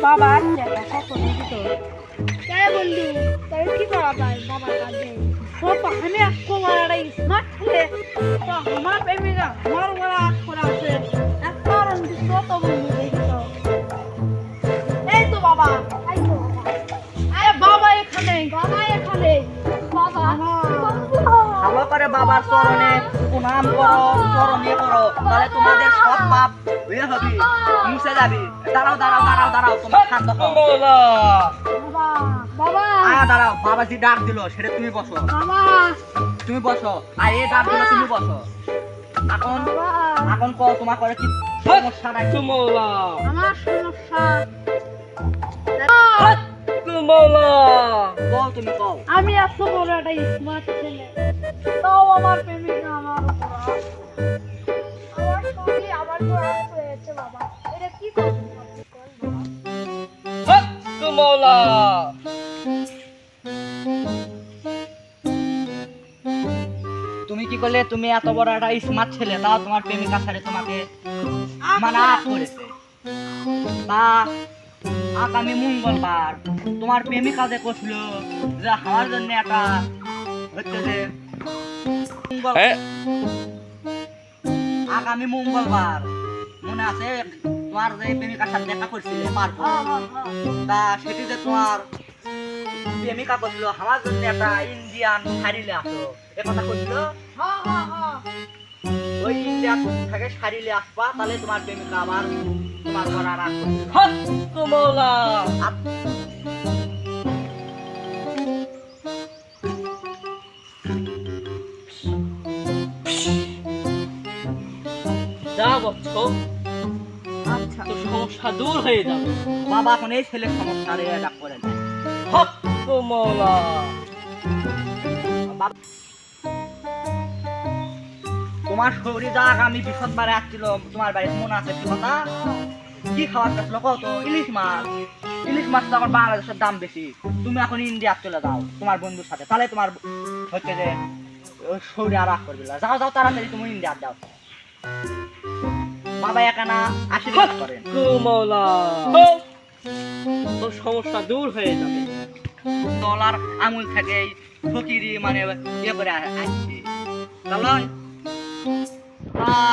বাবা আসছে কত দেখি তো বন্ধু তাই কি করা যায় বাবার কাছে সব আমি তোমার একটা স্মার্ট ছেলে তো আমার প্রেমিকা আমার ওরা করা আছে একটা কত বন্ধু দেখি তো এই তো বাবা এই তো বাবা এখানে বাবা ভালো করে বাবার চরণে প্রণাম করো চরণে করো তাহলে তোমাদের সব পাপ হয়ে হবে মুছে যাবে দাঁড়াও তোমার শান্ত হও বাবা দাঁড়াও বাবাজি ডাক দিল সেটা তুমি বসো তুমি বসো আর এ ডাক দিল তুমি বসো এখন কও তোমার করে কি সমস্যা নাই আমার সমস্যা কও তুমি কও আমি এত বড় একটা স্মার্ট ছেলে তাও আমার প্রেমিকা আমার উপর আমার সঙ্গে আবার হয়েছে বাবা এটা কি তুমি কি করলে তুমি এত বড় একটা স্মার্ট ছেলে তাও তোমার প্রেমিকা ছেড়ে তোমাকে মানা করেছে তা আগামী মঙ্গলবার তোমার প্রেমিকা যে করছিল যে আমার জন্য একটা হচ্ছে যে আগামী মঙ্গলবার মনে আছে তোমার যে প্রেমিকার সাথে দেখা করছিলে পারবো তা সেটি যে তোমার প্রেমিকা করছিল আমার জন্য একটা ইন্ডিয়ান শাড়িলে আসো এ কথা করছিল ওই ইন্ডিয়ান থেকে শাড়িলে আসবা তাহলে তোমার প্রেমিকা আবার তোমার ঘর আর আচ্ছা তো সমস্যা দূর হয়ে যাবে বাবা এখন এই ছেলের সমস্যা ডাক করে দেয় তোমার শরীরে যা আমি বৃহস্পতিবারে আসছিল তোমার বাড়িতে মনে আছে কি কথা কি খাবার খাচ্ছিল কত ইলিশ মাছ তো এখন বাংলাদেশের দাম বেশি তুমি এখন ইন্ডিয়া চলে যাও তোমার বন্ধুর সাথে তাহলে তোমার হচ্ছে যে শরীরে আর রাগ করবে না যাও তাড়াতাড়ি তুমি ইন্ডিয়া যাও বাবা একানা আশীর্বাদ করেন তোর সমস্যা দূর হয়ে যাবে ডলার আমুল থেকে ফকিরি মানে ইয়ে করে আসছি তাহলে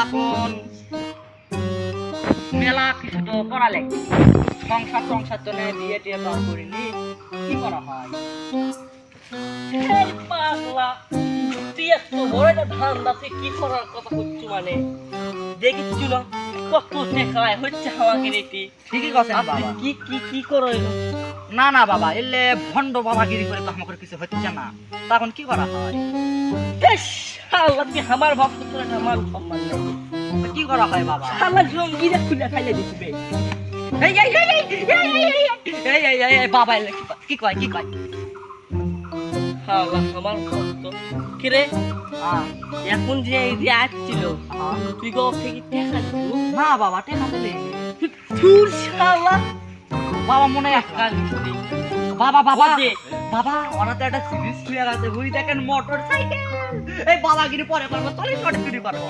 এখন মেলা কিছু তো করা লাগবে সংসার তো নেই বিয়ে টিয়ে তো করিনি কি করা হয় পাগলা তুই এত বড় একটা ধান্দাতে কি করার কথা হচ্ছে মানে দেখিচ্ছিল কত টেকায় হচ্ছে আমাকে রেটি ঠিকই কথা বাবা কি করো না বাবা এলে ভণ্ড বাবাগিরি করে তো আমাকে কিছু হচ্ছে না তখন কি করা হয় আল্লাহ তুই আমার ভক্ত তোরা আমার সম্মান নেই কি করা হয় বাবা শালা জঙ্গিরে খুলে খাইলে দিবে এই বাবা এলে কি কয় শালা আমার ভক্ত কিরে এখন যে এই যে আসছিল তুই গো থেকে টেকা দিবি না বাবা টেকা দিলে তুই শালা বাবা মনে একটা বাবা দে বাবা ওরা তো একটা সিরিজ শুয়ে গেছে বুঝি দেখেন মোটর সাইকেল এই বাবাগিরি পরে করবো চলে শর্ট চুরি করবো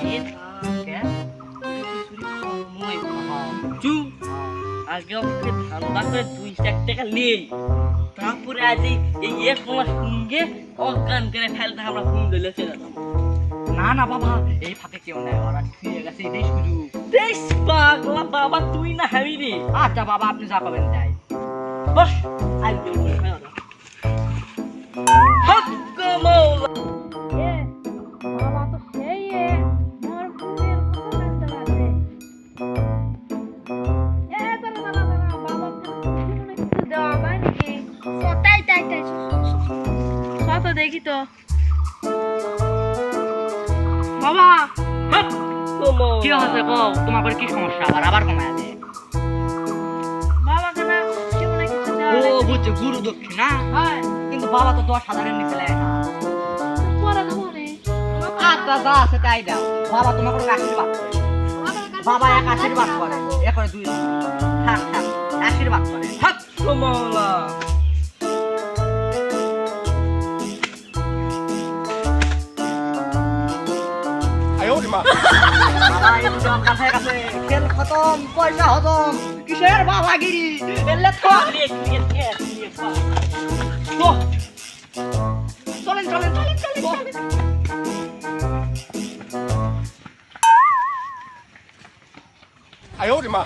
আগে ওকে ঠান্ডা করে 2 টাকা নেই তারপরে আজ এই এক মাস সঙ্গে অজ্ঞান করে ফেলতে আমরা ফোন দিলে চলে না বাবা এই ফাঁকে কেউ নেই ওরা শুয়ে গেছে এটাই সুযোগ দেশ পাগলা বাবা তুই না হাবি রে আচ্ছা বাবা আপনি যা পাবেন যাই বস আজকে হক মৌলা বাবা তো সেই মোর ফুলের কত কাটতে পারে বাবা কিছু দেওয়া হয় নাকি তাই কত দেখি তো বাবা কি হচ্ছে কও তোমার করে কি সমস্যা আবার কমে আছে বাবা কেন কেমন কিছু দেওয়া ও বুঝছে গুরু দক্ষিণা হয় কিন্তু বাবা তো 10,000 এর নিচে লেয় না পরে দেবো রে আচ্ছা যা আছে তাই দাও বাবা তোমার করে আশীর্বাদ করে বাবা এক আশীর্বাদ করে এ করে 2 থাক আশীর্বাদ করে হক মৌলা哎呦我的妈！ এমনি অজ্ঞান হয়ে গেছে খেল খতম পয়সা হতম কিসের বাবাগিরি এলে তো চলেন চলেন চলেন চলেন চলেন哎呦我的妈！